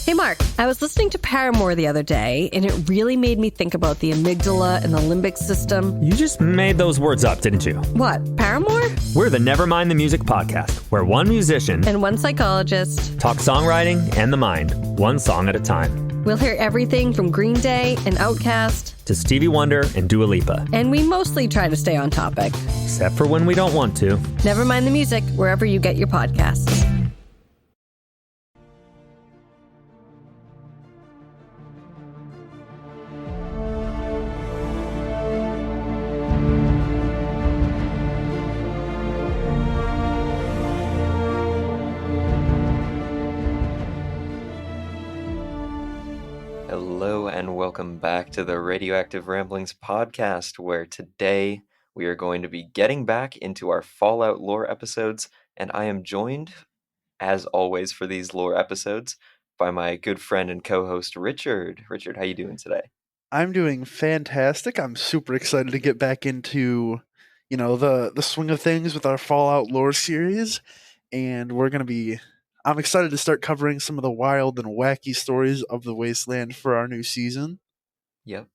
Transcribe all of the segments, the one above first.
Hey Mark, I was listening to Paramore the other day, and it really made me think about the amygdala and the limbic system. You just made those words up, didn't you? What, Paramore? We're the Nevermind the Music podcast, where one musician And one psychologist talk songwriting and the mind, one song at a time. We'll hear everything from Green Day and Outkast to Stevie Wonder and Dua Lipa. And we mostly try to stay on topic. Except for when we don't want to. Nevermind the Music, wherever you get your podcasts. Hello and welcome back to the Radioactive Ramblings podcast, where today we are going to be getting back into our Fallout lore episodes, and I am joined, as always for these lore episodes, by my good friend and co-host Richard. Richard, how you doing today? I'm doing fantastic. I'm super excited to get back into, the swing of things with our Fallout lore series, and I'm excited to start covering some of the wild and wacky stories of the Wasteland for our new season. Yep.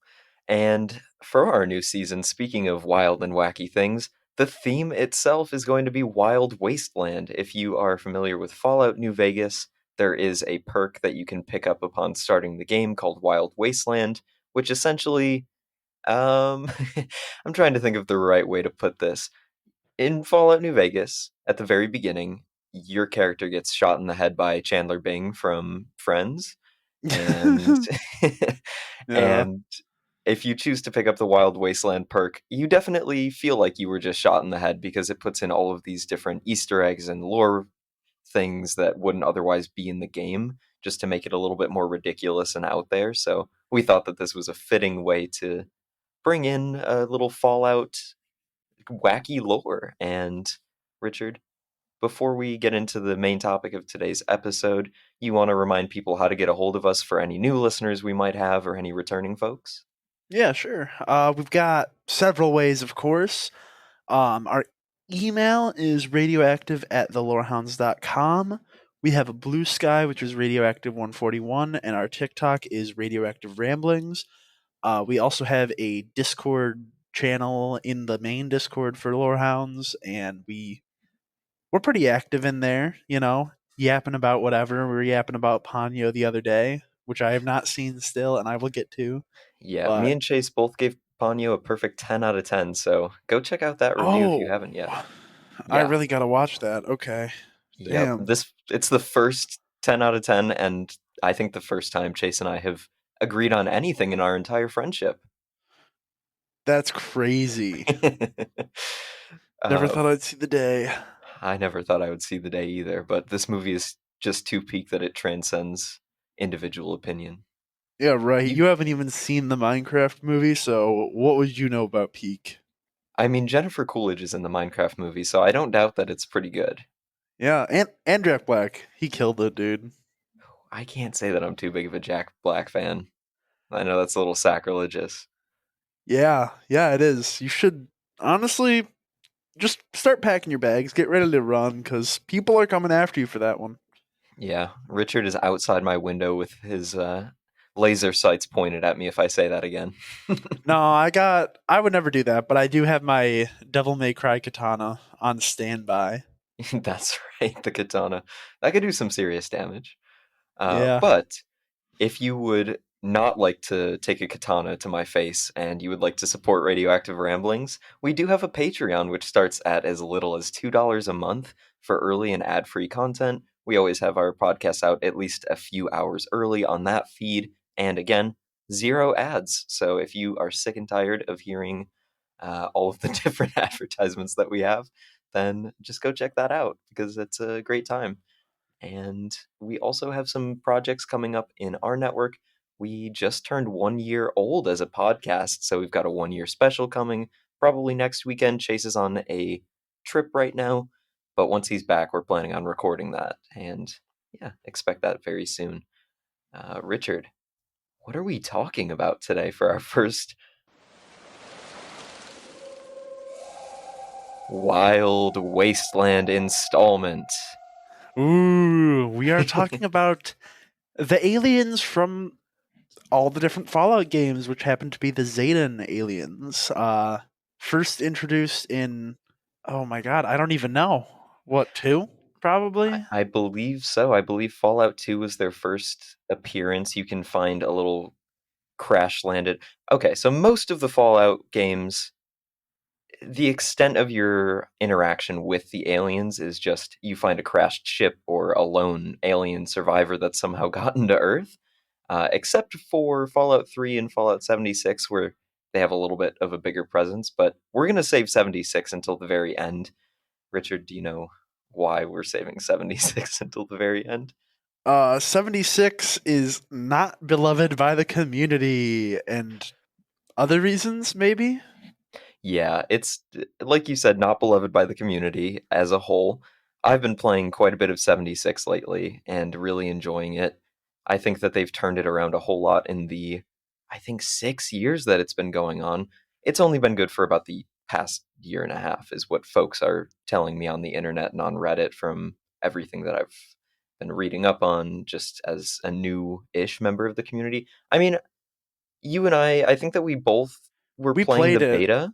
And for our new season, speaking of wild and wacky things, the theme itself is going to be Wild Wasteland. If you are familiar with Fallout New Vegas, there is a perk that you can pick up upon starting the game called Wild Wasteland, which essentially, I'm trying to think of the right way to put this. In Fallout New Vegas, at the very beginning, your character gets shot in the head by Chandler Bing from Friends, and Yeah. and if you choose to pick up the Wild Wasteland perk, you definitely feel like you were just shot in the head, because it puts in all of these different Easter eggs and lore things that wouldn't otherwise be in the game, just to make it a little bit more ridiculous and out there. So we thought that this was a fitting way to bring in a little Fallout wacky lore. And Richard, before we get into the main topic of today's episode, you want to remind people how to get a hold of us for any new listeners we might have or any returning folks? Yeah, sure. We've got several ways, of course. Our email is radioactive@thelorehounds.com. We have a Blue Sky, which is Radioactive141, and our TikTok is Radioactive Ramblings. We also have a Discord channel in the main Discord for Lorehounds, and we're pretty active in there, yapping about whatever. We were yapping about Ponyo the other day, which I have not seen still, and I will get to. Yeah, me But and Chase both gave Ponyo a perfect 10 out of 10, so go check out that review if you haven't yet. I Yeah. really got to watch that. Okay. Yep. Damn. It's the first 10 out of 10, and I think the first time Chase and I have agreed on anything in our entire friendship. That's crazy. Never thought I'd see the day. I never thought I would see the day either, but this movie is just too peak that it transcends individual opinion. Yeah, right. You haven't even seen the Minecraft movie, so what would you know about Peak? I mean, Jennifer Coolidge is in the Minecraft movie, so I don't doubt that it's pretty good. Yeah, and Jack Black. He killed it, dude. I can't say that I'm too big of a Jack Black fan. I know that's a little sacrilegious. Yeah, it is. You should honestly just start packing your bags, get ready to run, because people are coming after you for that one. Yeah, Richard is outside my window with his laser sights pointed at me if I say that again. No, I would never do that, but I do have my Devil May Cry katana on standby. That's right, the katana. That could do some serious damage. Yeah. But if you would not like to take a katana to my face and you would like to support Radioactive Ramblings, we do have a Patreon which starts at as little as $2 a month for early and ad-free content. We always have our podcast out at least a few hours early on that feed, and again, 0 ads. So if you are sick and tired of hearing all of the different advertisements that we have, then just go check that out, because it's a great time. And we also have some projects coming up in our network. We just turned 1 year old as a podcast, so we've got a 1 year special coming probably next weekend. Chase is on a trip right now, but once he's back, we're planning on recording that, and yeah, expect that very soon. Richard, what are we talking about today for our first Wild Wasteland installment? Ooh, we are talking about The aliens from all the different Fallout games, which happen to be the Zetan aliens, first introduced in, oh my god, I don't even know. What, two? Probably? I believe so. I believe Fallout 2 was their first appearance. You can find a little crash landed. Okay, so most of the Fallout games, the extent of your interaction with the aliens is just you find a crashed ship or a lone alien survivor that's somehow gotten to Earth. Except for Fallout 3 and Fallout 76, where they have a little bit of a bigger presence. But we're going to save 76 until the very end. Richard, do you know why we're saving 76 until the very end? 76 is not beloved by the community, and other reasons, maybe? Yeah, it's like you said, not beloved by the community as a whole. I've been playing quite a bit of 76 lately and really enjoying it. I think that they've turned it around a whole lot in the, I think, 6 years that it's been going on. It's only been good for about the past year and a half, is what folks are telling me on the internet and on Reddit from everything that I've been reading up on just as a new ish member of the community. I mean, you and I think that we both were We playing the played it. beta.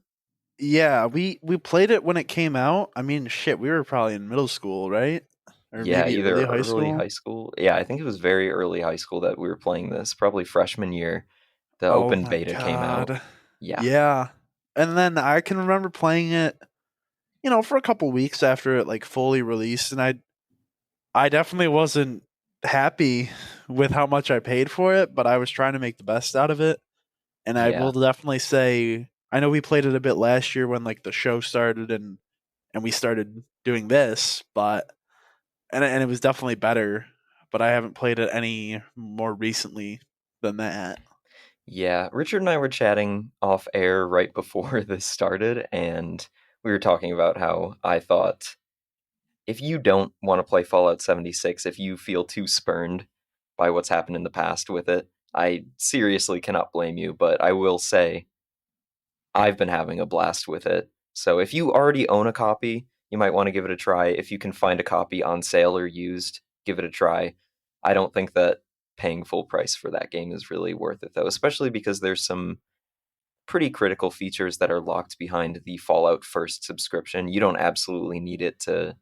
Yeah, we played it when it came out. I mean, shit, we were probably in middle school, right? Or Yeah, maybe either early high early school. high school. Yeah, I think it was very early high school that we were playing this, probably freshman year. The Oh open my beta came out. god. Yeah. Yeah. And then I can remember playing it, for a couple weeks after it like fully released, and I definitely wasn't happy with how much I paid for it, but I was trying to make the best out of it. And I will Yeah. definitely say I know we played it a bit last year when like the show started and we started doing this, but and it was definitely better, but I haven't played it any more recently than that. Yeah. Richard and I were chatting off air right before this started, and we were talking about how I thought if you don't want to play Fallout 76, if you feel too spurned by what's happened in the past with it, I seriously cannot blame you, but I will say I've been having a blast with it. So if you already own a copy, you might want to give it a try. If you can find a copy on sale or used, give it a try. I don't think that paying full price for that game is really worth it, though, especially because there's some pretty critical features that are locked behind the Fallout First subscription. You don't absolutely need it to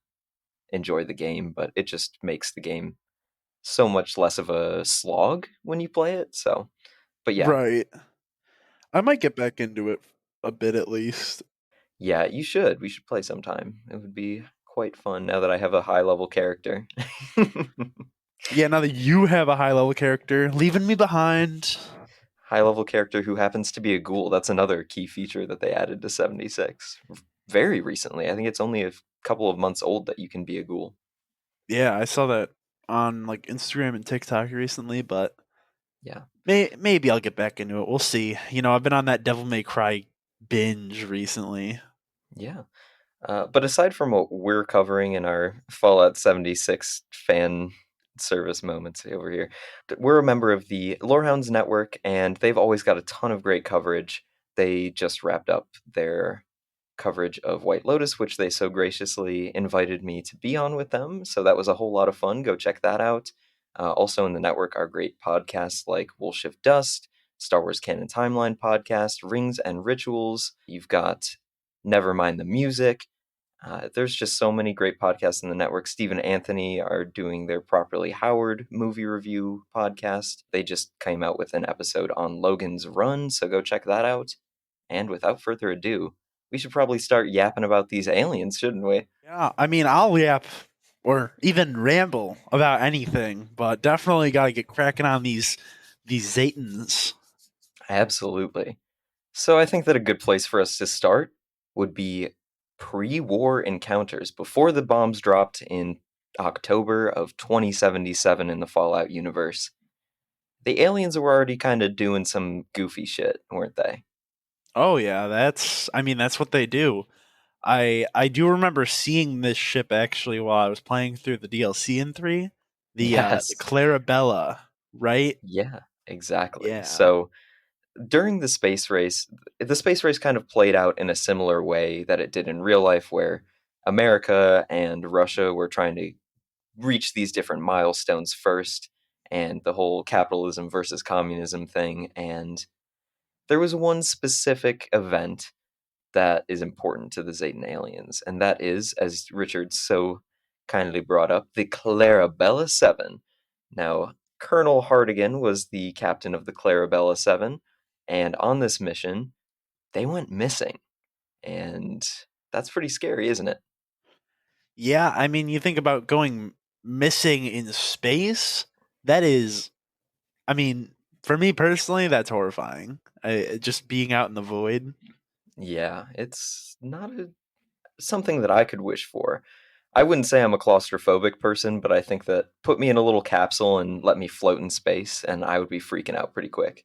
enjoy the game, but it just makes the game so much less of a slog when you play it. So, but yeah, Right. I might get back into it a bit at least. yeah, you should. We should play sometime. It would be quite fun now that I have a high level character. Yeah, now that you have a high level character, leaving me behind. High level character who happens to be a ghoul. That's another key feature that they added to 76 very recently. I think it's only a couple of months old that you can be a ghoul. Yeah, I saw that on like Instagram and TikTok recently, but Yeah. maybe I'll get back into it. We'll see. I've been on that Devil May Cry binge recently. Yeah. But aside from what we're covering in our Fallout 76 fan service moments over here, we're a member of the Lorehounds Network, and they've always got a ton of great coverage. They just wrapped up their coverage of White Lotus, which they so graciously invited me to be on with them. So that was a whole lot of fun. Go check that out. Also in the network are great podcasts like We'll Shift Dust, Star Wars Canon Timeline podcast, Rings and Rituals. You've got Never Mind the Music. There's just so many great podcasts in the network. Steve and Anthony are doing their Properly Howard movie review podcast. They just came out with an episode on Logan's Run, so go check that out. And without further ado, we should probably start yapping about these aliens, shouldn't we? Yeah, I mean, I'll yap or even ramble about anything, but definitely got to get cracking on these Zetans. Absolutely. So I think that a good place for us to start would be pre-war encounters before the bombs dropped in October of 2077 in the Fallout universe. The aliens were already kind of doing some goofy shit, weren't they? Oh yeah, that's what they do. I do remember seeing this ship actually while I was playing through the DLC in 3, the Yes. Clarabella, right? Yeah, exactly. Yeah. So during the space race kind of played out in a similar way that it did in real life, where America and Russia were trying to reach these different milestones first, and the whole capitalism versus communism thing. And there was one specific event that is important to the Zetan aliens, and that is, as Richard so kindly brought up, the Clarabella 7. Now, Colonel Hardigan was the captain of the Clarabella 7, and on this mission, they went missing. And that's pretty scary, isn't it? Yeah, I mean, you think about going missing in space. That is, I mean, for me personally, that's horrifying. Just being out in the void. Yeah, it's not something that I could wish for. I wouldn't say I'm a claustrophobic person, but I think that put me in a little capsule and let me float in space, and I would be freaking out pretty quick.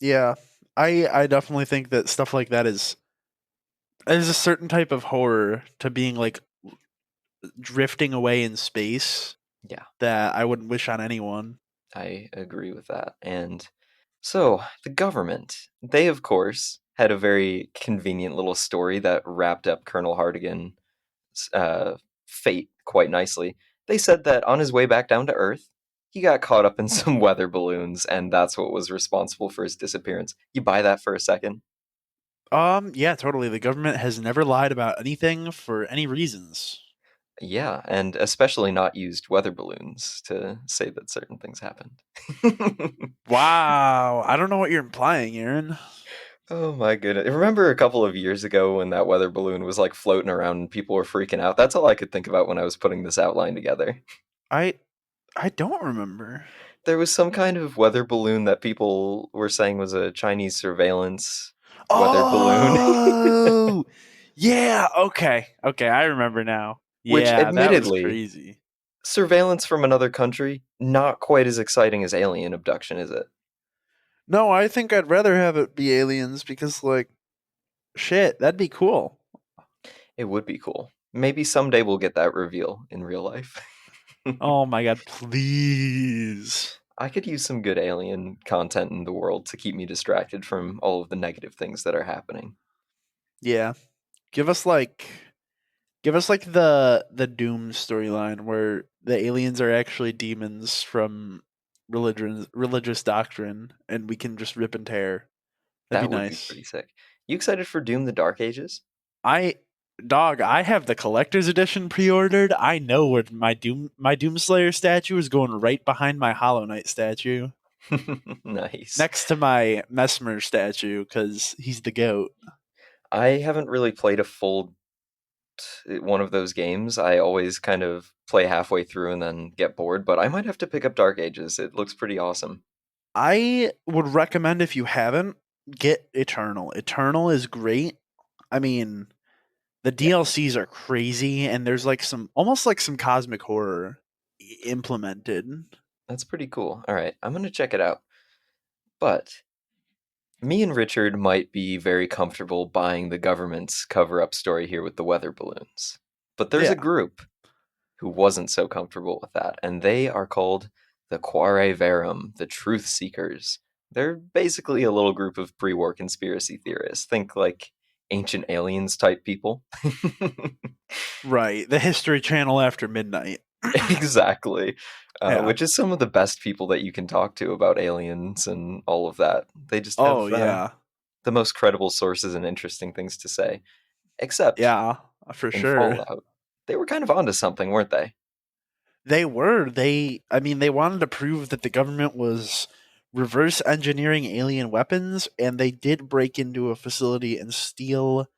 Yeah, I definitely think that stuff like that is there's a certain type of horror to being like drifting away in space Yeah, that I wouldn't wish on anyone. I agree with that. And so, the government, they of course had a very convenient little story that wrapped up Colonel Hardigan's fate quite nicely. They said that on his way back down to Earth, he got caught up in some weather balloons, and that's what was responsible for his disappearance. You buy that for a second? Yeah, totally. The government has never lied about anything for any reasons. Yeah, and especially not used weather balloons to say that certain things happened. Wow, I don't know what you're implying, Aaron. Oh my goodness. Remember a couple of years ago when that weather balloon was like floating around and people were freaking out? That's all I could think about when I was putting this outline together. I I don't remember. There was some kind of weather balloon that people were saying was a Chinese surveillance weather balloon, Oh, yeah. Okay, okay. I remember now. which Yeah, that was admittedly, crazy. surveillance from another country, not quite as exciting as alien abduction, is it? No, I think I'd rather have it be aliens because, like, shit, that'd be cool. It would be cool. Maybe someday we'll get that reveal in real life. Oh my god, please. I could use some good alien content in the world to keep me distracted from all of the negative things that are happening. Yeah, give us like, the Doom storyline where the aliens are actually demons from religious doctrine, and we can just rip and tear. That'd That be would be nice. pretty sick. You excited for Doom the Dark Ages? I I have the collector's edition pre-ordered. I know where my Doomslayer statue is going right behind my Hollow Knight statue, Nice. next to my Mesmer statue because he's the goat. I haven't really played a full one of those games. I always kind of play halfway through and then get bored, but I might have to pick up Dark Ages. It looks pretty awesome. I would recommend if you haven't get Eternal. Eternal is great. I mean, the Yeah, DLCs are crazy, and there's like some almost like some cosmic horror implemented. that's pretty cool. All right, I'm going to check it out. But me and Richard might be very comfortable buying the government's cover up story here with the weather balloons. But there's a Yeah. group who wasn't so comfortable with that, and they are called the Quare Verum, the Truth Seekers. They're basically a little group of pre war conspiracy theorists. Think like ancient aliens type people. Right. The History Channel after midnight. Exactly. Yeah. Which is some of the best people that you can talk to about aliens and all of that. They just Oh have yeah. the most credible sources and interesting things to say. Except Yeah, for in sure. Fallout, they were kind of onto something, weren't they? They were. I mean, they wanted to prove that the government was reverse engineering alien weapons, and they did break into a facility and steal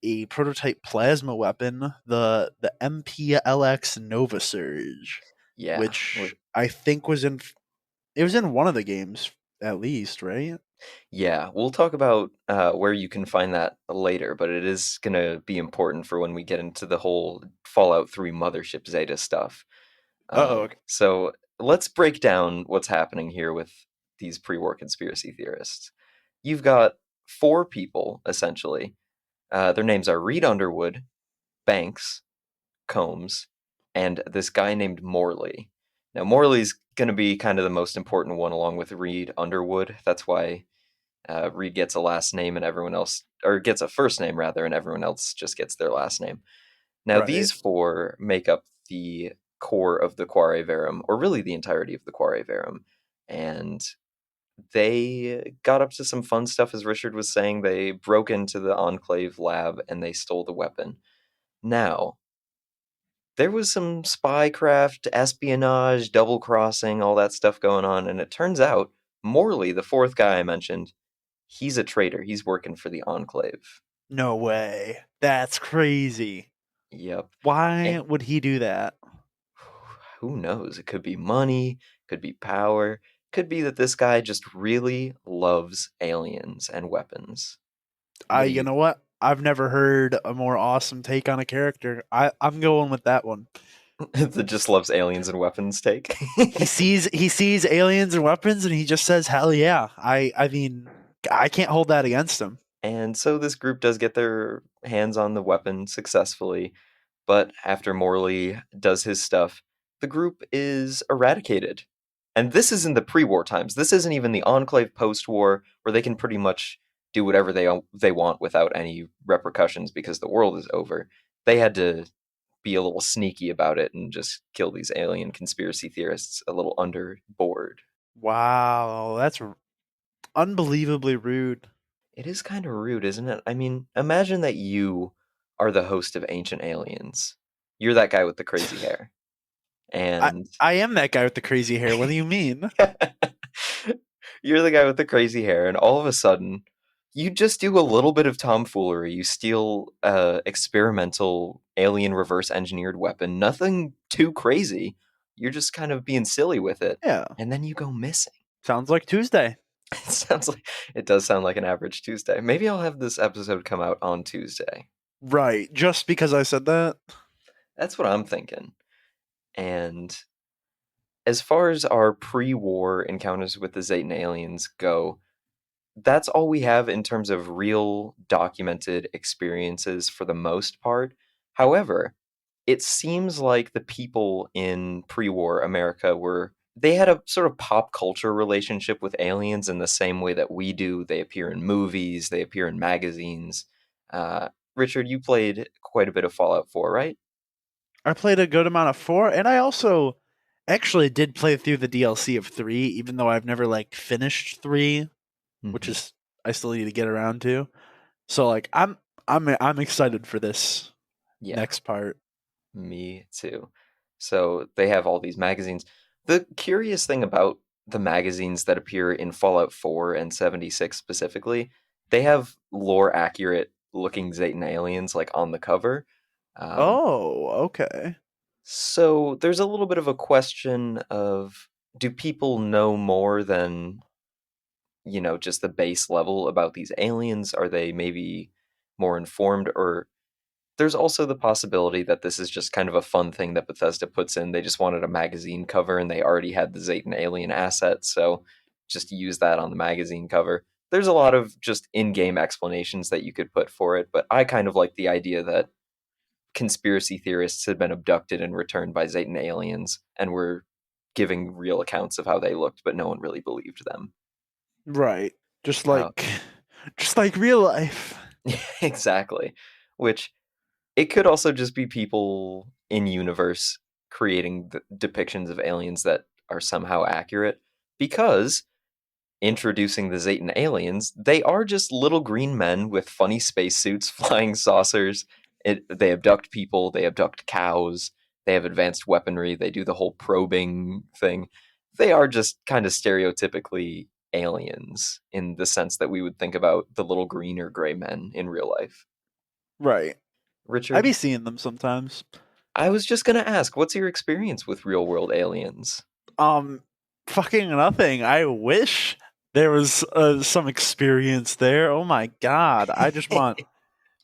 a prototype plasma weapon, the MPLX Nova Surge, Yeah. which I think was in it was in one of the games at least, right? Yeah, we'll talk about where you can find that later, but it is going to be important for when we get into the whole Fallout 3 Mothership Zeta stuff. Oh, okay. So let's break down what's happening here with these pre war conspiracy theorists. You've got four people, essentially. Their names are Reed Underwood, Banks, Combs, and this guy named Morley. Now, Morley's going to be kind of the most important one along with Reed Underwood. That's why Reed gets a last name and everyone else, or gets a first name rather, and everyone else just gets their last name. Now, Right. these four make up the core of the Quareverum, or really the entirety of the Quareverum. And they got up to some fun stuff, as Richard was saying. They broke into the Enclave lab and they stole the weapon. Now, there was some spycraft, espionage, double crossing, all that stuff going on, and it turns out Morley, the fourth guy I mentioned, he's a traitor. He's working for the Enclave. No way. That's crazy. Yep. Why And would he do that? who knows? It could be money, could be power, could be that this guy just really loves aliens and weapons. What do You you know what? I've never heard a more awesome take on a character. I'm going with that one. that just loves aliens and weapons take? He sees aliens and weapons and he just says, "Hell yeah." I mean, I can't hold that against him. And so this group does get their hands on the weapon successfully, but after Morley does his stuff, the group is eradicated. And this is in the pre-war times. This isn't even the Enclave post-war, where they can pretty much do whatever they want without any repercussions because the world is over. They had to be a little sneaky about it and just kill these alien conspiracy theorists a little underboard. Wow, that's unbelievably rude. It is kind of rude, isn't it? I mean, imagine that you are the host of Ancient Aliens. You're that guy with the crazy hair. I And I am that guy with the crazy hair. What do you mean? you're the guy with the crazy hair, and all of a sudden, you just do a little bit of tomfoolery. You steal a experimental alien reverse engineered weapon. Nothing too crazy. You're just kind of being silly with it, Yeah, and then you go missing. sounds like Tuesday. It does sound like an average Tuesday. Maybe I'll have this episode come out on Tuesday. Right, just because I said that. That's what I'm thinking. And as far as our pre-war encounters with the Zetan aliens go, that's all we have in terms of real documented experiences for the most part. However, it seems like the people in pre-war America they had a sort of pop culture relationship with aliens in the same way that we do. They appear in movies, they appear in magazines. Richard, you played quite a bit of Fallout 4, right? I played a good amount of 4, and I also actually did play through the DLC of 3, even though I've never like finished 3, which Mhm. is I still need to get around to. So like I'm excited for this Yeah. next part. Me too. So they have all these magazines. The curious thing about the magazines that appear in Fallout 4 and 76 specifically, they have lore accurate looking Zetan aliens like on the cover. Um, Oh, okay. so there's a little bit of a question of, do people know more than, just the base level about these aliens? Are they maybe more informed, or there's also the possibility that this is just kind of a fun thing that Bethesda puts in. They just wanted a magazine cover and they already had the Zetan alien asset, so just use that on the magazine cover. There's a lot of just in-game explanations that you could put for it, but I kind of like the idea that conspiracy theorists had been abducted and returned by Zetan aliens and were giving real accounts of how they looked, but no one really believed them. Right. Just Uh, like just like real life. exactly. Which it could also just be people in universe creating depictions of aliens that are somehow accurate, because introducing the Zetan aliens, they are just little green men with funny spacesuits, flying saucers. They abduct people, they abduct cows, they have advanced weaponry, they do the whole probing thing. They are just kind of stereotypically aliens in the sense that we would think about the little green or gray men in real life. Right. I be Richard, seeing them sometimes. I was just gonna ask, what's your experience with real world aliens? Um, fucking nothing. I wish there was some experience there. Oh my god. I just want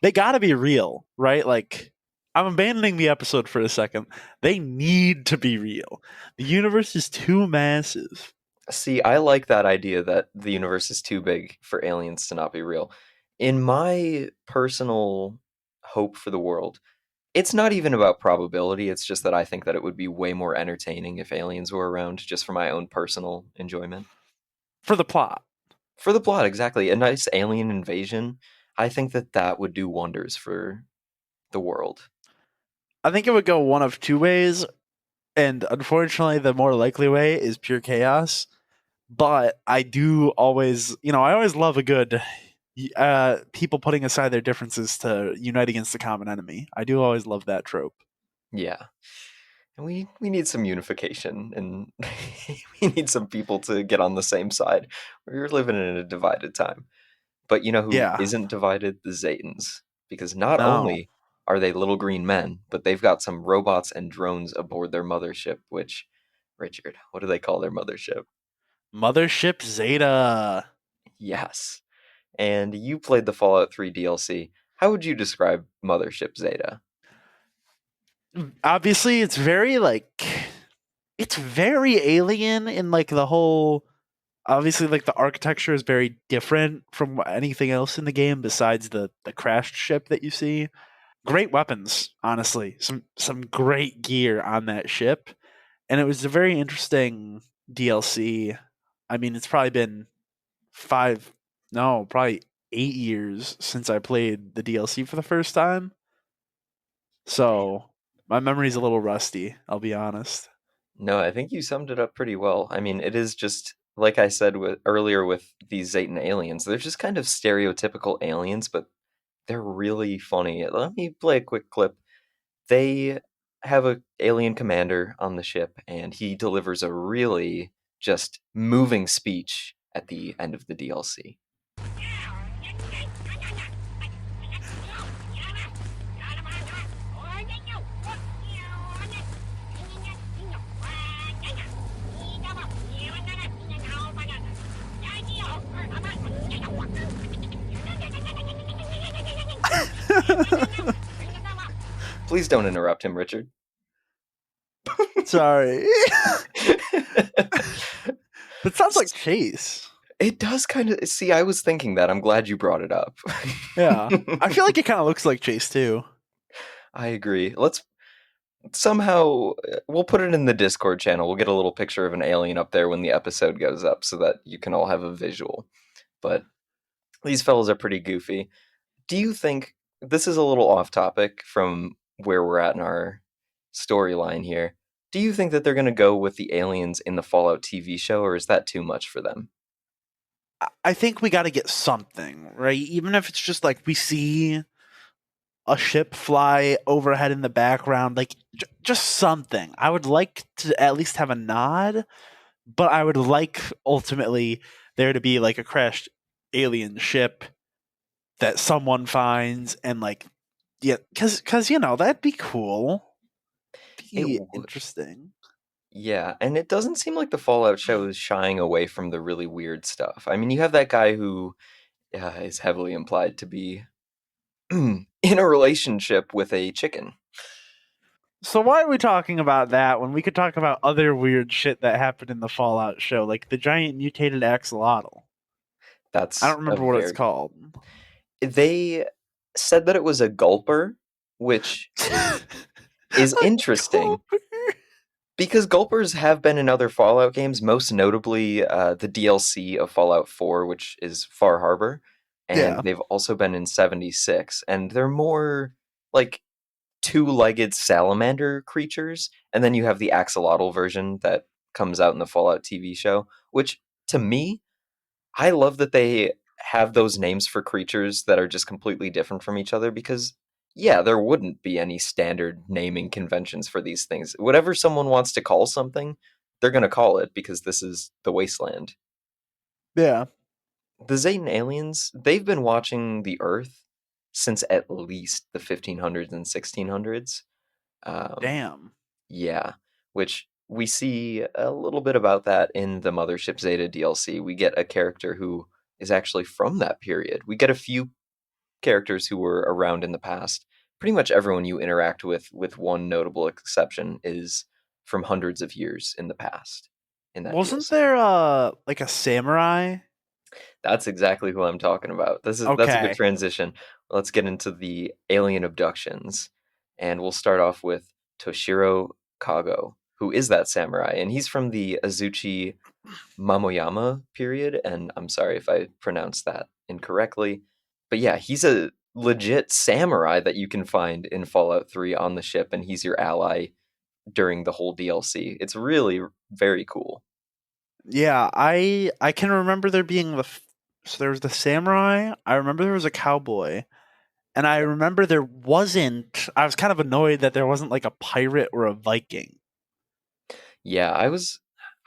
they got to be real, right? Like I'm abandoning the episode for a second. They need to be real. The universe is too massive. See, I like that idea that the universe is too big for aliens to not be real. In my personal hope for the world, it's not even about probability, it's just that I think that it would be way more entertaining if aliens were around, just for my own personal enjoyment. For the plot. For the plot, exactly. A nice alien invasion, I think that that would do wonders for the world. I think it would go one of two ways. And unfortunately, the more likely way is pure chaos. But I do always, I always love a good people putting aside their differences to unite against the common enemy. I do always love that trope. Yeah. And we need some unification, and we need some people to get on the same side. We're living in a divided time. But you know who Yeah. isn't divided? The Zetans. Because not No. only are they little green men, but they've got some robots and drones aboard their mothership, which, Richard, what do they call their mothership? Mothership Zeta. Yes. And you played the Fallout 3 DLC. How would you describe Mothership Zeta? Obviously, it's very alien in like the whole. Obviously, like the architecture is very different from anything else in the game besides the crashed ship that you see. Great weapons, honestly. Some great gear on that ship, and it was a very interesting DLC. I mean, it's probably been five, no, probably 8 years since I played the DLC for the first time. So my memory's a little rusty, I'll be honest. No, I think you summed it up pretty well. I mean, it is just like I said earlier with these Zetan aliens. They're just kind of stereotypical aliens, but they're really funny. Let me play a quick clip. They have a alien commander on the ship, and he delivers a really just moving speech at the end of the DLC. Please don't interrupt him, Richard. Sorry. That sounds like Chase. It does kind of. See, I was thinking that. I'm glad you brought it up. Yeah. I feel like it kind of looks like Chase too. I agree. Let's somehow we'll put it in the Discord channel. We'll get a little picture of an alien up there when the episode goes up so that you can all have a visual. But these fellows are pretty goofy. Do you think this is a little off topic from where we're at in our storyline here? Do you think that they're going to go with the aliens in the Fallout TV show, or is that too much for them? I think we got to get something, right? Even if it's just like we see a ship fly overhead in the background, like just something. I would like to at least have a nod, but I would like ultimately there to be like a crashed alien ship that someone finds and like yeah, because that'd be cool, It be would. interesting. Yeah, and it doesn't seem like the Fallout show is shying away from the really weird stuff. I mean, you have that guy who is heavily implied to be in a relationship with a chicken. So why are we talking about that when we could talk about other weird shit that happened in the Fallout show, like the giant mutated axolotl? I That's don't a remember what it's very. called. They said that it was a gulper, which is interesting because gulpers have been in other Fallout games, most notably the DLC of Fallout 4, which is Far Harbor, and Yeah. they've also been in 76, and they're more like two-legged salamander creatures, and then you have the axolotl version that comes out in the Fallout TV show, which to me, I love that they have those names for creatures that are just completely different from each other because yeah, there wouldn't be any standard naming conventions for these things. Whatever someone wants to call something, they're going to call it because this is the Wasteland. Yeah. The Zetan aliens, they've been watching the Earth since at least the 1500s and 1600s. Um, Damn. yeah, which we see a little bit about that in the Mothership Zeta DLC. We get a character who is actually from that period. We get a few characters who were around in the past. Pretty much everyone you interact with one notable exception, is from hundreds of years in the past in that Wasn't DLC. there like a samurai? That's exactly who I'm talking about. That's a good Okay. transition. Let's get into the alien abductions, and we'll start off with Toshiro Kago, who is that samurai, and he's from the Azuchi Mamoyama period. And I'm sorry if I pronounced that incorrectly, but yeah, he's a legit samurai that you can find in Fallout 3 on the ship, and he's your ally during the whole DLC. It's really very cool. Yeah, I can remember there being so there was the samurai. I remember there was a cowboy, and I remember there wasn't. I was kind of annoyed that there wasn't like a pirate or a Viking. Yeah,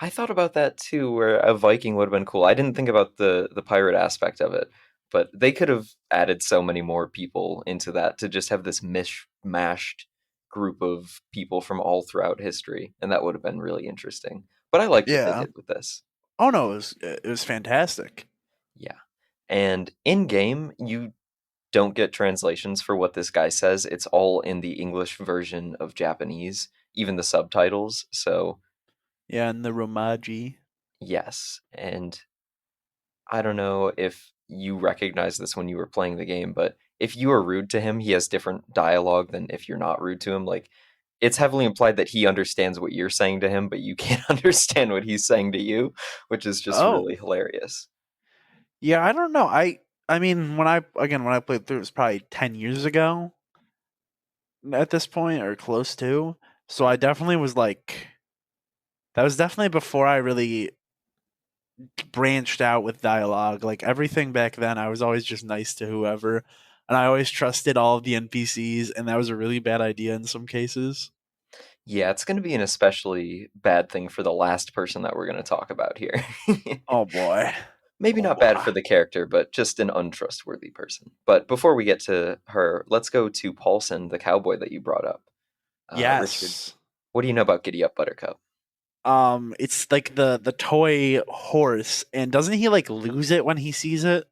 I thought about that too, where a Viking would have been cool. I didn't think about the pirate aspect of it, but they could have added so many more people into that to just have this mishmashed group of people from all throughout history, and that would have been really interesting. But I liked what they Yeah. did with this. Oh no, it was fantastic. Yeah. And in game, you don't get translations for what this guy says. It's all in the English version of Japanese, even the subtitles. So, Yeah, and the Romaji. yes. And I don't know if you recognize this when you were playing the game, but if you are rude to him, he has different dialogue than if you're not rude to him. Like, it's heavily implied that he understands what you're saying to him, but you can't understand what he's saying to you, which is just Oh, really hilarious. yeah. I don't know. I mean, when I played through, it was probably 10 years ago at this point, or close to. So I definitely was like, that was definitely before I really branched out with dialogue. Like everything back then, I was always just nice to whoever, and I always trusted all of the NPCs, and that was a really bad idea in some cases. Yeah, it's going to be an especially bad thing for the last person that we're going to talk about here. Oh boy. Maybe Oh not bad boy. for the character, but just an untrustworthy person. But before we get to her, let's go to Paulson, the cowboy that you brought up. Richard, Yes. what do you know about Giddy Up Buttercup? It's like the toy horse, and doesn't he like lose it when he sees it?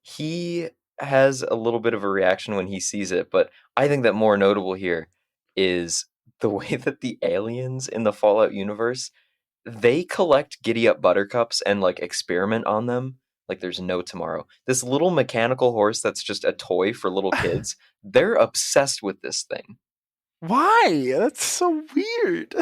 He has a little bit of a reaction when he sees it, but I think that more notable here is the way that the aliens in the Fallout universe, they collect Giddy Up Buttercups and like experiment on them like there's no tomorrow. This little mechanical horse that's just a toy for little kids, they're obsessed with this thing. Why? That's so weird.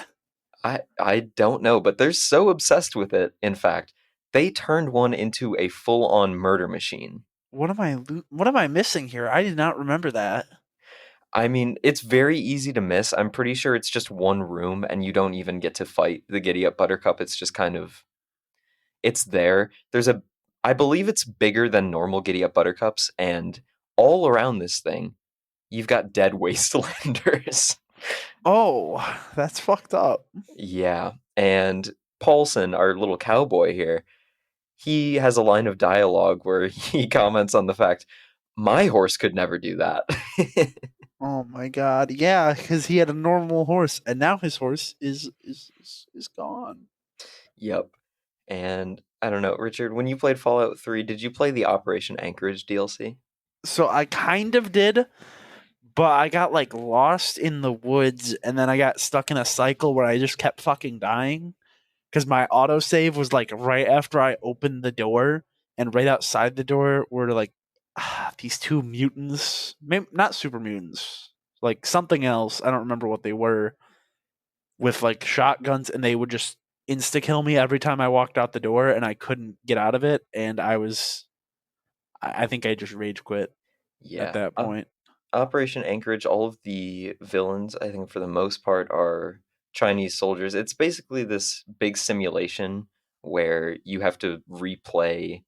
I don't know, but they're so obsessed with it, in fact, they turned one into a full-on murder machine. What am I missing here? I did not remember that. I mean, it's very easy to miss. I'm pretty sure it's just one room and you don't even get to fight the Giddy Up Buttercup. It's just kind of it's there. I believe it's bigger than normal Giddy Up Buttercups, and all around this thing, you've got dead Wastelanders. Oh, that's fucked up. Yeah. And Paulson, our little cowboy here, he has a line of dialogue where he comments on the fact, my horse could never do that. Oh my god. Yeah, because he had a normal horse, and now his horse is gone. Yep. And I don't know, Richard, when you played Fallout 3, did you play the Operation Anchorage DLC? So I kind of did, but I got like lost in the woods, and then I got stuck in a cycle where I just kept fucking dying because my autosave was like right after I opened the door, and right outside the door were like these two mutants, maybe not super mutants, like something else. I don't remember what they were, with like shotguns, and they would just insta kill me every time I walked out the door, and I couldn't get out of it. And I think I just rage quit at Yeah. that point. Operation Anchorage, all of the villains, I think for the most part, are Chinese soldiers. It's basically this big simulation where you have to replay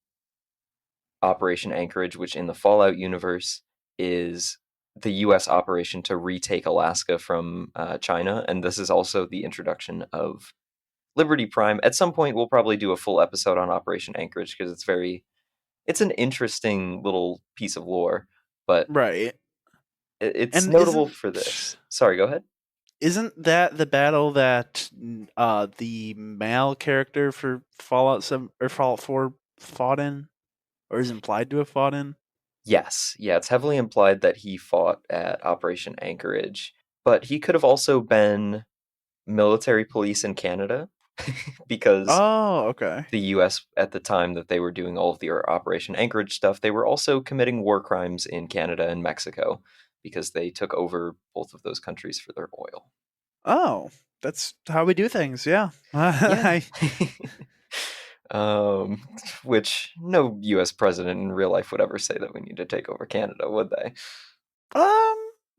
Operation Anchorage, which in the Fallout universe is the US operation to retake Alaska from China. And this is also the introduction of Liberty Prime. At some point, we'll probably do a full episode on Operation Anchorage because it's an interesting little piece of lore, but Right. it's And notable for this. Sorry, go ahead. isn't that the battle that the male character for Fallout 7 or Fallout 4 fought in, or is implied to have fought in? Yes, yeah, it's heavily implied that he fought at Operation Anchorage, but he could have also been military police in Canada because Oh, okay. the US at the time that they were doing all of the Operation Anchorage stuff, they were also committing war crimes in Canada and Mexico because they took over both of those countries for their oil. Oh, that's how we do things. Yeah. Yeah. um, which no US president in real life would ever say that we need to take over Canada, would they?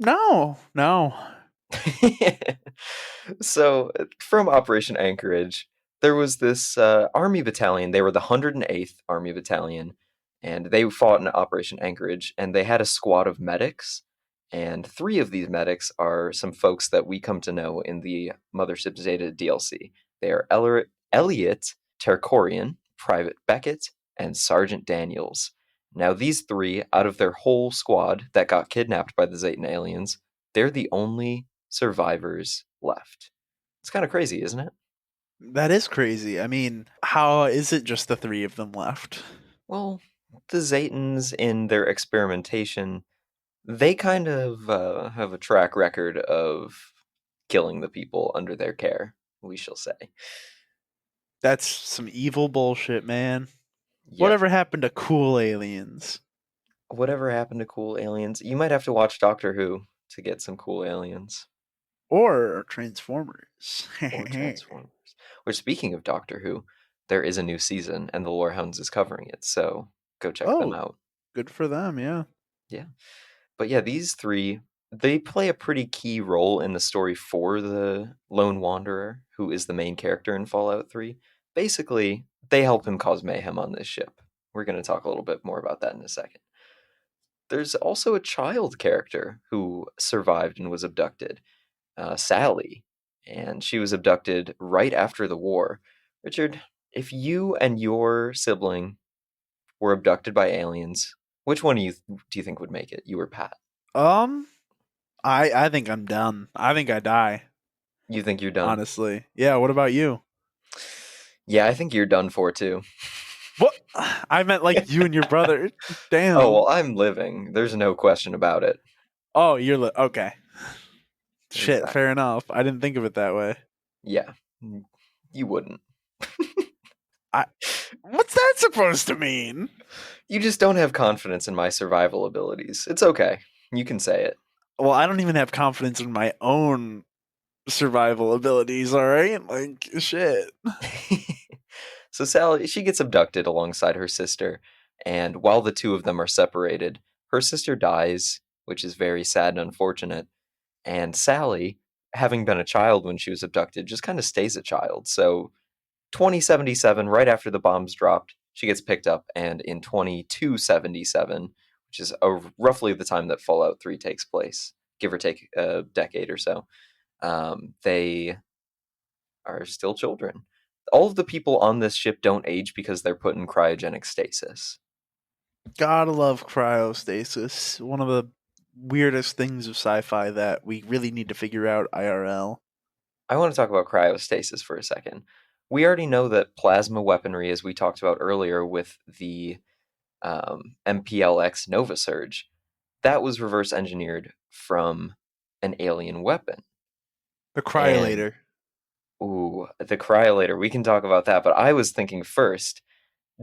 No, no. So, from Operation Anchorage, there was this army battalion. They were the 108th Army Battalion, and they fought in Operation Anchorage, and they had a squad of medics. And three of these medics are some folks that we come to know in the Mothership Zeta DLC. They are Elliot Terkorian, Private Beckett, and Sergeant Daniels. Now, these three, out of their whole squad that got kidnapped by the Zetan aliens, they're the only survivors left. It's kind of crazy, isn't it? That is crazy. I mean, how is it just the three of them left? Well, the Zetans, in their experimentation, they kind of have a track record of killing the people under their care, we shall say. That's some evil bullshit, man. Yep. Whatever happened to cool aliens? Whatever happened to cool aliens? You might have to watch Doctor Who to get some cool aliens. Or Transformers? Or Transformers. Which, speaking of Doctor Who, there is a new season, and the Lorehounds is covering it, so go check them out. Good for them, yeah. Yeah. But yeah, these three, they play a pretty key role in the story for the Lone Wanderer, who is the main character in Fallout 3. Basically, they help him cause mayhem on this ship. We're going to talk a little bit more about that in a second. There's also a child character who survived and was abducted, Sally, and she was abducted right after the war. Richard, if you and your sibling were abducted by aliens, which one do you think would make it? You or Pat? I think I'm done. I think I die. You think you're done? Honestly. Yeah, what about you? Yeah, I think you're done for too. What? I meant like you and your brother. Damn. Oh, well, I'm living. There's no question about it. Oh, okay. Shit, Exactly. fair enough. I didn't think of it that way. Yeah, you wouldn't. What's that supposed to mean? You just don't have confidence in my survival abilities. It's okay. You can say it. Well, I don't even have confidence in my own survival abilities, alright? Like, shit. So Sally, she gets abducted alongside her sister, and while the two of them are separated, her sister dies, which is very sad and unfortunate. And Sally, having been a child when she was abducted, just kind of stays a child. So 2077, right after the bombs dropped, she gets picked up, and in 2277, which is roughly the time that Fallout 3 takes place, give or take a decade or so, they are still children. All of the people on this ship don't age because they're put in cryogenic stasis. Gotta love cryostasis. One of the weirdest things of sci-fi that we really need to figure out IRL. I want to talk about cryostasis for a second. We already know that plasma weaponry, as we talked about earlier with the MPLX Nova Surge, that was reverse engineered from an alien weapon. The cryolator. Ooh, the cryolator. We can talk about that, but I was thinking first,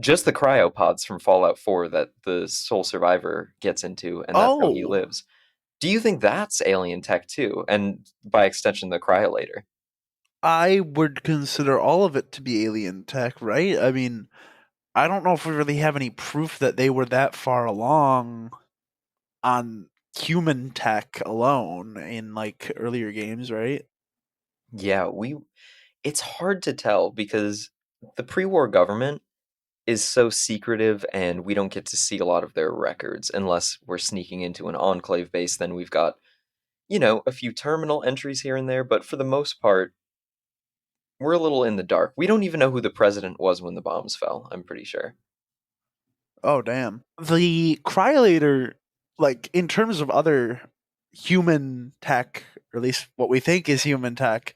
just the cryopods from Fallout 4 that the sole survivor gets into, and that's how he lives. Do you think that's alien tech too? And by extension, the cryolator? I would consider all of it to be alien tech, right? I mean, I don't know if we really have any proof that they were that far along on human tech alone in like earlier games, right? Yeah, it's hard to tell because the pre-war government is so secretive and we don't get to see a lot of their records unless we're sneaking into an enclave base. Then we've got, a few terminal entries here and there, but for the most part, we're a little in the dark. We don't even know who the president was when the bombs fell, I'm pretty sure. Oh, damn. The cryolator, like, in terms of other human tech, or at least what we think is human tech,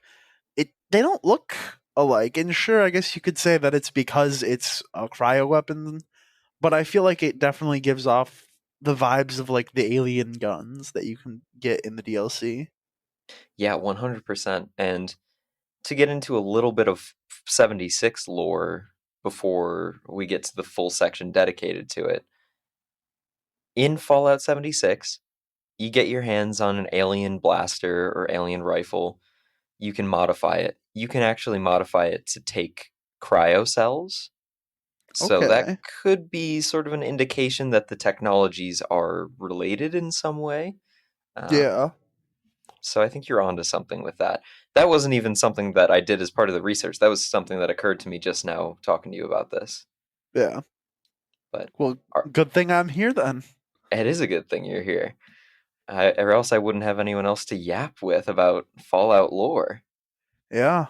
they don't look alike. And sure, I guess you could say that it's because it's a cryo weapon, but I feel like it definitely gives off the vibes of, like, the alien guns that you can get in the DLC. Yeah, 100%. And to get into a little bit of 76 lore before we get to the full section dedicated to it, in Fallout 76, you get your hands on an alien blaster or alien rifle. You can modify it. You can actually modify it to take cryo cells. So that Okay. could be sort of an indication that the technologies are related in some way. Yeah. So I think you're onto something with that. That wasn't even something that I did as part of the research. That was something that occurred to me just now talking to you about this. Yeah. But Well, ar- good thing I'm here then. it is a good thing you're here. Or else I wouldn't have anyone else to yap with about Fallout lore. Yeah.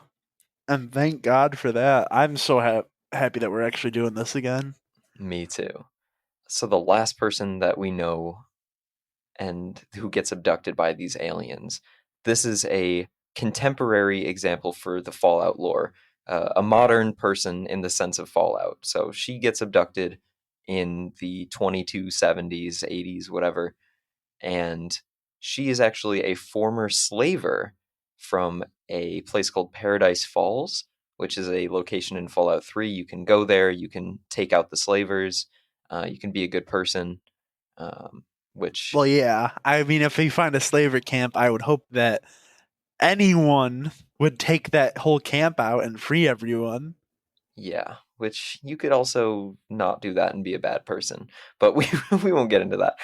And thank God for that. I'm so happy that we're actually doing this again. Me too. So the last person that we know and who gets abducted by these aliens. This is a contemporary example for the Fallout lore, a modern person in the sense of Fallout. So she gets abducted in the 2270s, 80s, whatever, and she is actually a former slaver from a place called Paradise Falls, which is a location in Fallout 3. You can go there, you can take out the slavers, you can be a good person, um, which Well, yeah. I mean, if you find a slaver camp, I would hope that anyone would take that whole camp out and free everyone. yeah, which you could also not do that and be a bad person, but we we won't get into that.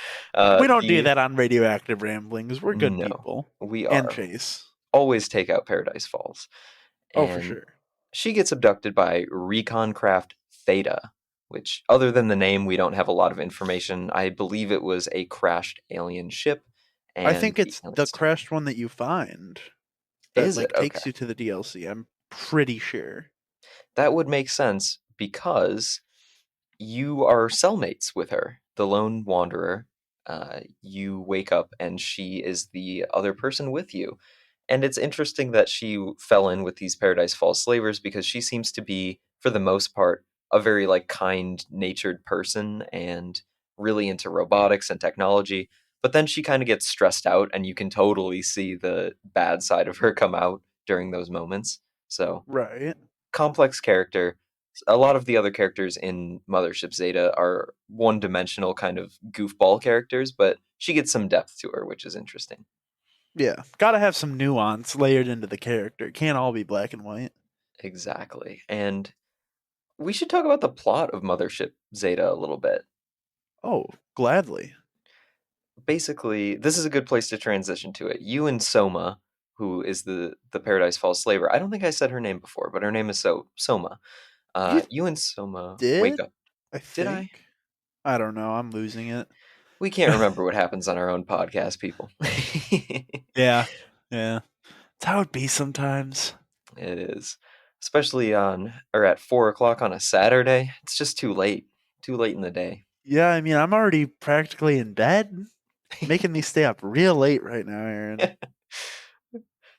We don't do The that on Radioactive Ramblings. We're good No, people. we And are Chase. always take out Paradise Falls, Oh, for and sure. she gets abducted by Recon Craft Theta, which, other than the name, we don't have a lot of information. I believe it was a crashed alien ship, I and think the it's the aliens took it. crashed one that you find that Is it like okay? takes you to the DLC. I'm pretty sure. That would make sense because you are cellmates with her, the lone wanderer. You wake up and she is the other person with you. And it's interesting that she fell in with these Paradise Falls slavers because she seems to be, for the most part, a very like kind-natured person and really into robotics and technology. But then she kind of gets stressed out, and you can totally see the bad side of her come out during those moments. So Right. complex character. A lot of the other characters in Mothership Zeta are one dimensional kind of goofball characters, but she gets some depth to her, which is interesting. Yeah. Gotta have some nuance layered into the character. It can't all be black and white. Exactly. And we should talk about the plot of Mothership Zeta a little bit. Oh, gladly. Basically, this is a good place to transition to it. You and Soma, who is the Paradise Falls slaver. I don't think I said her name before, but her name is Soma. You You and Soma wake did? up. I Did I? think. I don't know. I'm losing it. We can't remember what happens on our own podcast, people. Yeah. Yeah. It's how it be sometimes. It is. Especially on or at 4 o'clock on a Saturday. It's just too late. Too late in the day. Yeah, I mean, I'm already practically in bed, making me stay up real late right now, Aaron.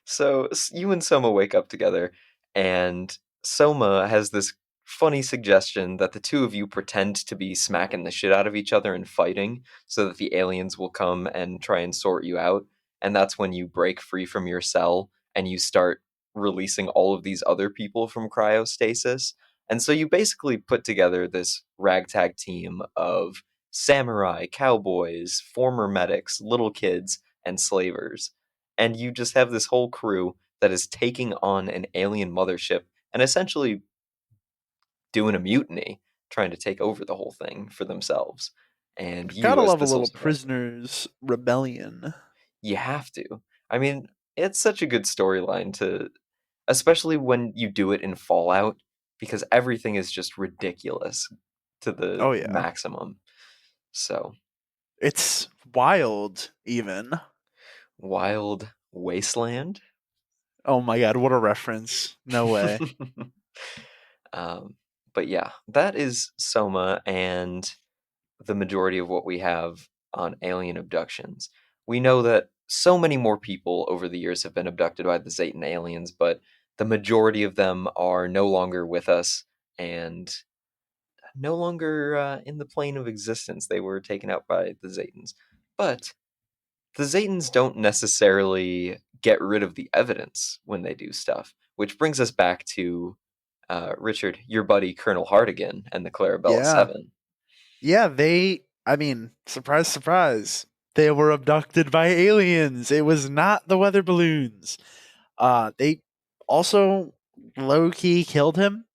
So you and Soma wake up together, and Soma has this funny suggestion that the two of you pretend to be smacking the shit out of each other and fighting so that the aliens will come and try and sort you out. And that's when you break free from your cell and you start releasing all of these other people from cryostasis. And so you basically put together this ragtag team of samurai, cowboys, former medics, little kids, and slavers, and you just have this whole crew that is taking on an alien mothership and essentially doing a mutiny, trying to take over the whole thing for themselves. And you, Gotta as love a the sole little survivor, prisoners rebellion. you have to. I mean, it's such a good storyline to, especially when you do it in Fallout, because everything is just ridiculous to the Oh yeah, maximum. So, it's wild. Even. Wild Wasteland. Oh my god, what a reference! No way. um, but yeah, that is Soma and the majority of what we have on alien abductions. We know that so many more people over the years have been abducted by the Zetan aliens, but the majority of them are no longer with us and no longer in the plane of existence. They were taken out by the Zetans. But the Zetans don't necessarily get rid of the evidence when they do stuff, which brings us back to Richard, your buddy Colonel Hartigan and the Clarabelle Yeah, 7. yeah. They. I mean, surprise, surprise. They were abducted by aliens. It was not the weather balloons. They also low key killed him.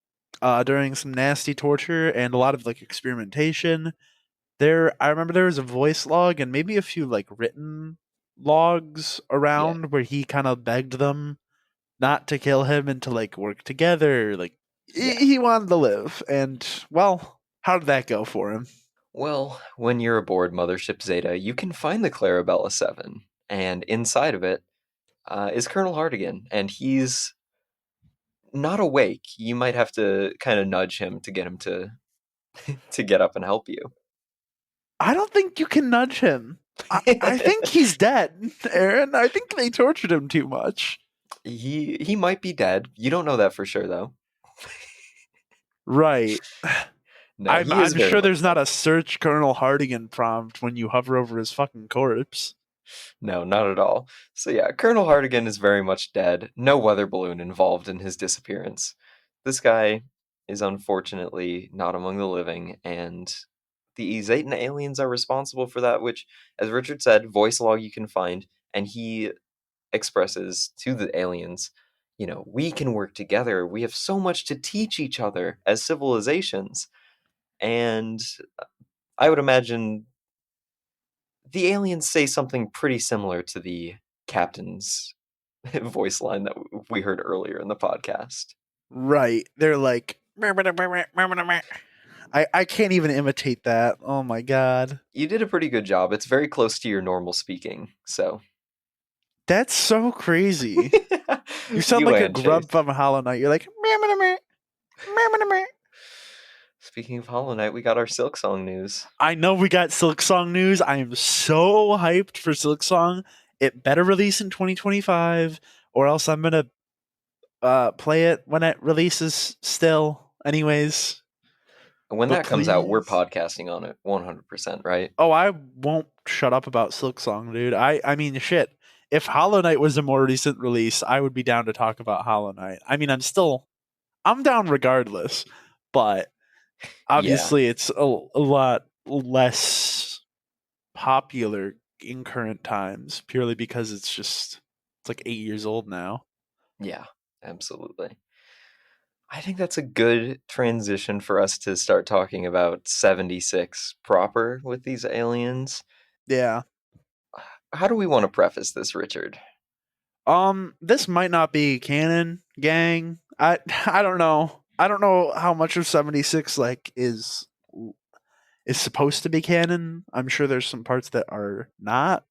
During some nasty torture and a lot of like experimentation. I remember there was a voice log and maybe a few like written logs Yeah. around where he kind of begged them not to kill him and to like work together. Like Yeah. he wanted to live, and well, how did that go for him? Well, when you're aboard Mothership Zeta, you can find the Clarabella 7, and inside of it is Colonel Hardigan, and he's not awake. You might have to kind of nudge him to get him to to get up and help you. I don't think you can nudge him. I think he's dead, Aaron. I think they tortured him too much. He might be dead. You don't know that for sure, though. Right. No, I'm he is I'm very sure much there's dead. not a search Colonel Hardigan prompt when you hover over his fucking corpse. No, not at all. So yeah, Colonel Hardigan is very much dead. No weather balloon involved in his disappearance. This guy is unfortunately not among the living, and the Zetan aliens are responsible for that, which, as Richard said, voice log you can find, and he expresses to the aliens, we can work together. We have so much to teach each other as civilizations. And I would imagine the aliens say something pretty similar to the captain's voice line that we heard earlier in the podcast. Right. They're like I can't even imitate that. Oh my god. You did a pretty good job. It's very close to your normal speaking, so. That's so crazy. You sound You like a and Chase. grub from Hollow Knight. You're like Speaking of Hollow Knight, we got our Silk Song news. I know we got Silk Song news. I am so hyped for Silk Song. It better release in 2025, or else I'm gonna play it when it releases still. Anyways, When but that comes out, we're please. podcasting on it 100%, right? Oh, I won't shut up about Silk Song, dude. I mean, shit. If Hollow Knight was a more recent release, I would be down to talk about Hollow Knight. I mean, I'm down regardless, but Yeah, obviously it's a lot less popular in current times purely because it's like 8 years old now. yeah, absolutely. I think that's a good transition for us to start talking about 76 proper with these aliens. Yeah. How do we want to preface this, Richard? This might not be canon, gang. I don't know. I don't know how much of 76 like is supposed to be canon. I'm sure there's some parts that are not,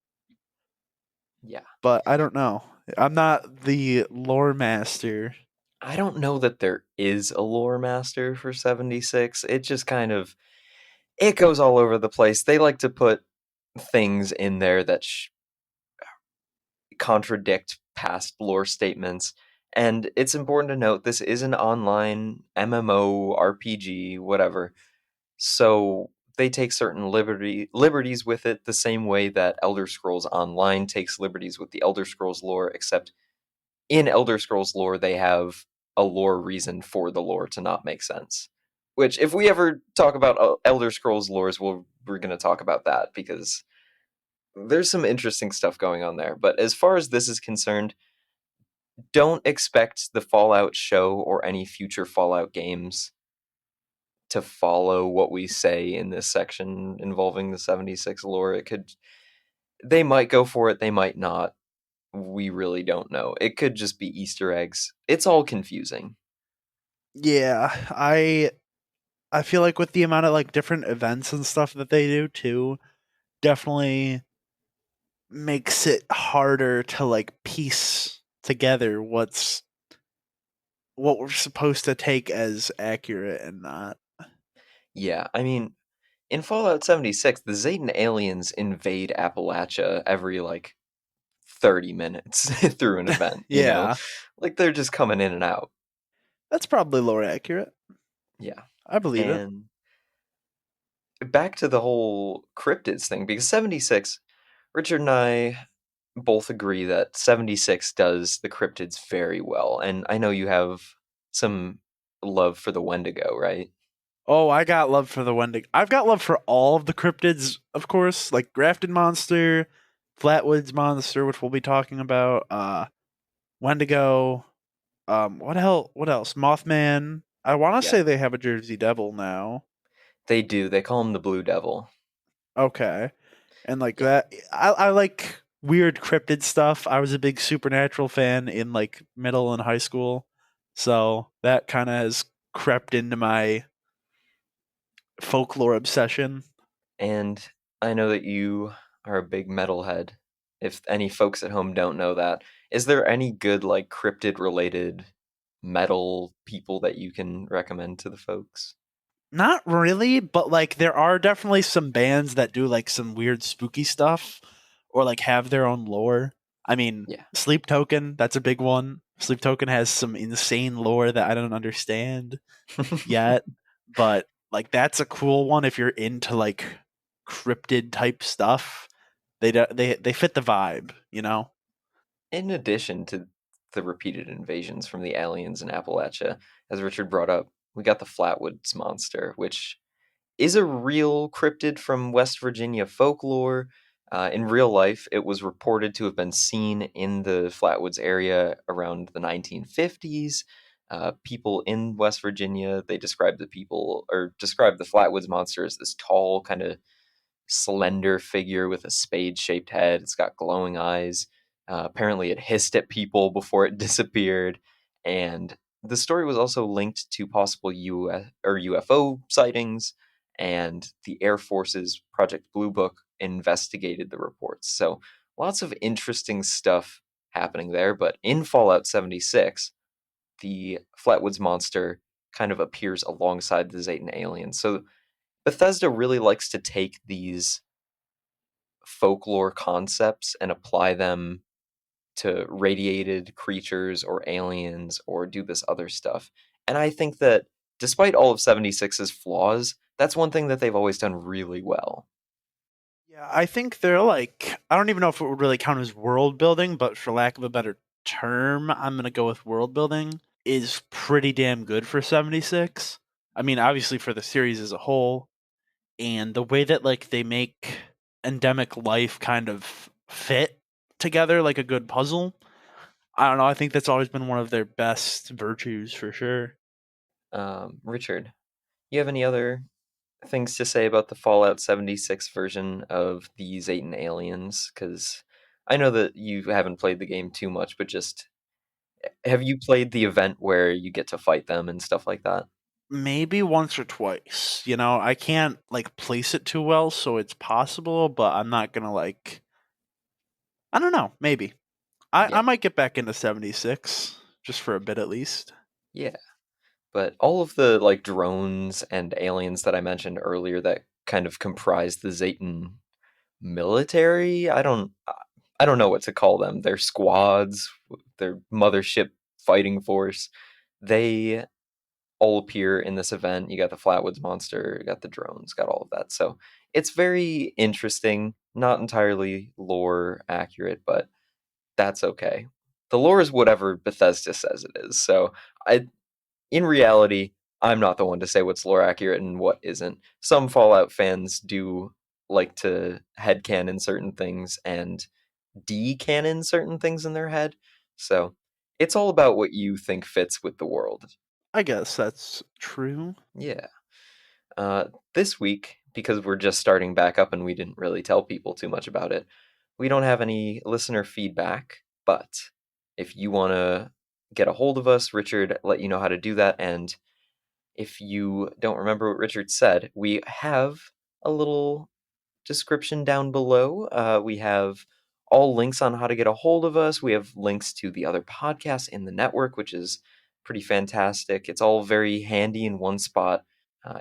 Yeah. but I don't know. I'm not the lore master. I don't know that there is a lore master for 76. It just kind of it goes all over the place. They like to put things in there that contradict past lore statements. And it's important to note this is an online MMO, RPG, whatever. So they take certain liberties with it the same way that Elder Scrolls Online takes liberties with the Elder Scrolls lore, except in Elder Scrolls lore they have a lore reason for the lore to not make sense. Which, if we ever talk about Elder Scrolls lores, we're going to talk about that because there's some interesting stuff going on there. But as far as this is concerned, don't expect the Fallout show or any future Fallout games to follow what we say in this section involving the 76 lore. They might go for it, they might not. We really don't know. It could just be Easter eggs. It's all confusing. Yeah, I feel like with the amount of like different events and stuff that they do too, definitely makes it harder to like piece together what we're supposed to take as accurate and not. Yeah, I mean, in Fallout 76, the Zetan aliens invade Appalachia every, 30 minutes through an event. Yeah, Like, they're just coming in and out. that's probably lore accurate. Yeah. I believe it. And back to the whole cryptids thing, because 76, Richard and I both agree that 76 does the cryptids very well. And I know you have some love for the Wendigo, right? Oh, I got love for the Wendigo. I've got love for all of the cryptids, of course, like Grafted Monster, Flatwoods Monster, which we'll be talking about. Wendigo. What else? Mothman. I want to Yeah. say they have a Jersey Devil now. They do. They call him the Blue Devil. Okay, and like Yeah. that, I like weird cryptid stuff. I was a big Supernatural fan in like middle and high school, so that kind of has crept into my folklore obsession. And I know that you are a big metalhead. If any folks at home don't know that, is there any good like cryptid related metal people that you can recommend to the folks? Not really, but like there are definitely some bands that do like some weird spooky stuff or like have their own lore. I mean, Yeah. Sleep Token, that's a big one. Sleep Token has some insane lore that I don't understand yet, but like that's a cool one if you're into like cryptid type stuff. They fit the vibe, you know. In addition to the repeated invasions from the aliens in Appalachia, as Richard brought up, we got the Flatwoods Monster, which is a real cryptid from West Virginia folklore. In real life, it was reported to have been seen in the Flatwoods area around the 1950s. People in West Virginia, they described described the Flatwoods Monster as this tall, kind of slender figure with a spade shaped head. It's got glowing eyes. Apparently, it hissed at people before it disappeared. And the story was also linked to possible UFO sightings, and the Air Force's Project Blue Book investigated the reports. So, lots of interesting stuff happening there. But in Fallout 76, the Flatwoods monster kind of appears alongside the Zetan aliens. So, Bethesda really likes to take these folklore concepts and apply them to radiated creatures or aliens or do this other stuff. And I think that despite all of 76's flaws, that's one thing that they've always done really well. Yeah, I think they're like I don't even know if it would really count as world building, but for lack of a better term, I'm gonna go with world building is pretty damn good for 76. I mean, obviously for the series as a whole, and the way that like they make endemic life kind of fit together like a good puzzle. I don't know. I think that's always been one of their best virtues for sure. Richard, you have any other things to say about the Fallout 76 version of the Zetan aliens? Because I know that you haven't played the game too much, but just have you played the event where you get to fight them and stuff like that? Maybe once or twice. You know, I can't like place it too well, so it's possible, but I'm not gonna like. I don't know. Maybe Yeah, I might get back into 76 just for a bit at least. yeah. But all of the like drones and aliens that I mentioned earlier that kind of comprise the Zetan military, I don't know what to call them. Their squads, their mothership fighting force. They all appear in this event. You got the Flatwoods monster, you got the drones, got all of that. So it's very interesting, not entirely lore accurate, but that's okay. The lore is whatever Bethesda says it is. So I in reality, I'm not the one to say what's lore accurate and what isn't. Some Fallout fans do like to headcanon certain things and de-canon certain things in their head. So it's all about what you think fits with the world. I guess that's true. Yeah. Uh, this week, because we're just starting back up and we didn't really tell people too much about it, we don't have any listener feedback. But if you want to get a hold of us, Richard let you know how to do that. And if you don't remember what Richard said, we have a little description down below. We have all links on how to get a hold of us. We have links to the other podcasts in the network, which is pretty fantastic. It's all very handy in one spot.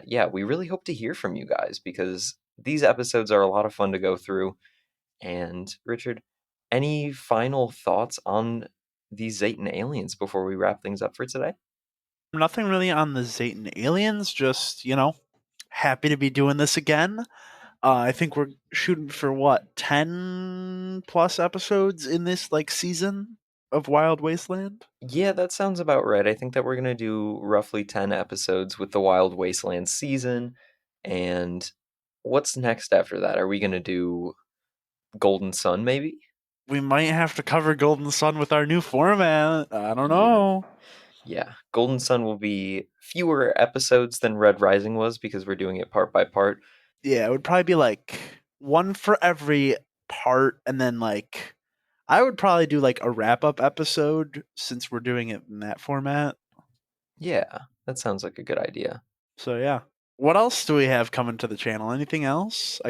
Yeah, we really hope to hear from you guys because these episodes are a lot of fun to go through. And Richard, any final thoughts on these Zetan aliens before we wrap things up for today? Nothing really on the Zetan aliens, just, you know, happy to be doing this again. I think we're shooting for what, 10 plus episodes in this like season of Wild Wasteland? Yeah, that sounds about right. I think that we're going to do roughly 10 episodes with the Wild Wasteland season. And what's next after that? Are we going to do Golden Sun, maybe? We might have to cover Golden Sun with our new format. I don't Yeah. know. Yeah. Golden Sun will be fewer episodes than Red Rising was because we're doing it part by part. Yeah, it would probably be like one for every part, and then like I would probably do like a wrap-up episode since we're doing it in that format. Yeah, that sounds like a good idea. So yeah. What else do we have coming to the channel? Anything else?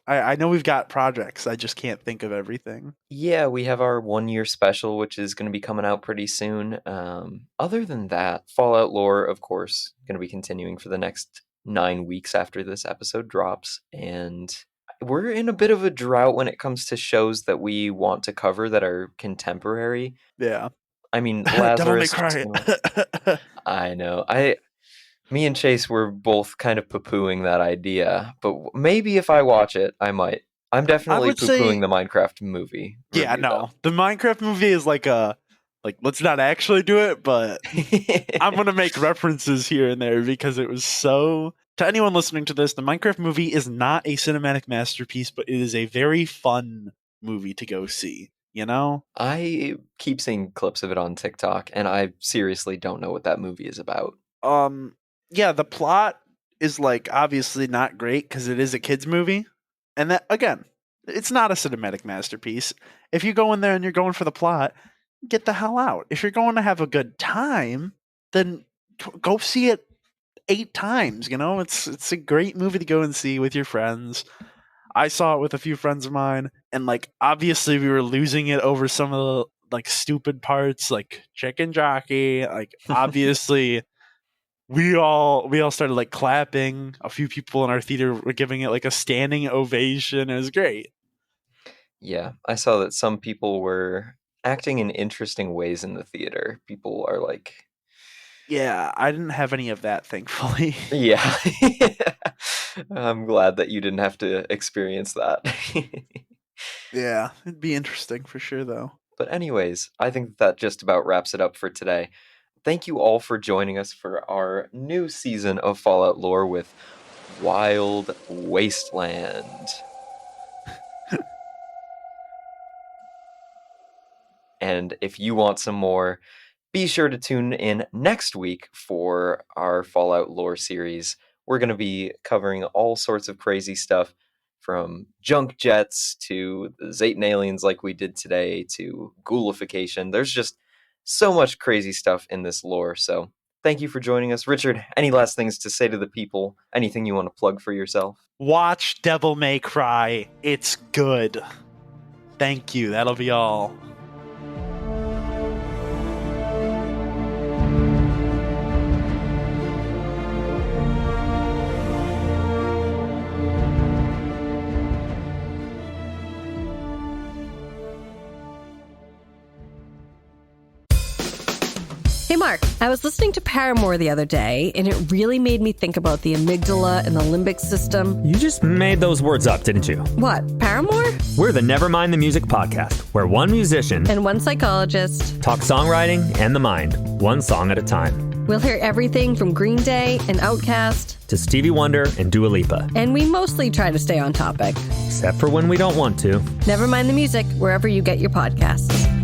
I know we've got projects. I just can't think of everything. Yeah, we have our 1-year special, which is going to be coming out pretty soon. Other than that, Fallout lore, of course, going to be continuing for the next 9 weeks after this episode drops. And we're in a bit of a drought when it comes to shows that we want to cover that are contemporary. Yeah. I mean, Devil May Lazarus. Cry. I know. Me and Chase were both kind of poo-pooing that idea, but maybe if I watch it, I might. I'm definitely poo-pooing the Minecraft movie. Yeah, review, no. The Minecraft movie is like let's not actually do it, but I'm going to make references here and there because it was so... To anyone listening to this, the Minecraft movie is not a cinematic masterpiece, but it is a very fun movie to go see, you know? I keep seeing clips of it on TikTok, and I seriously don't know what that movie is about. Yeah, the plot is like obviously not great because it is a kids movie, and that again, it's not a cinematic masterpiece. If you go in there and you're going for the plot, get the hell out. If you're going to have a good time, then go see it 8 times. You know, it's a great movie to go and see with your friends. I saw it with a few friends of mine, and like obviously we were losing it over some of the like stupid parts, like chicken jockey. Like obviously. We all started like clapping. A few people in our theater were giving it like a standing ovation. It was great. Yeah, I saw that some people were acting in interesting ways in the theater. People are like... Yeah, I didn't have any of that, thankfully. Yeah. I'm glad that you didn't have to experience that. Yeah, it'd be interesting for sure, though. But anyways, I think that just about wraps it up for today. Thank you all for joining us for our new season of Fallout lore with Wild Wasteland. And if you want some more, be sure to tune in next week for our Fallout lore series. We're going to be covering all sorts of crazy stuff, from junk jets to the Zetan aliens like we did today to ghoulification. There's just so much crazy stuff in this lore. So thank you for joining us. Richard, any last things to say to the people? Anything you want to plug for yourself? Watch Devil May Cry. It's good. Thank you. That'll be all. Hey, Mark, I was listening to Paramore the other day, and it really made me think about the amygdala and the limbic system. You just made those words up, didn't you? What, Paramore? We're the Nevermind the Music podcast, where one musician And one psychologist. talks songwriting and the mind, one song at a time. We'll hear everything from Green Day and Outkast To Stevie Wonder and Dua Lipa. and we mostly try to stay on topic. Except for when we don't want to. Never mind the music, wherever you get your podcasts.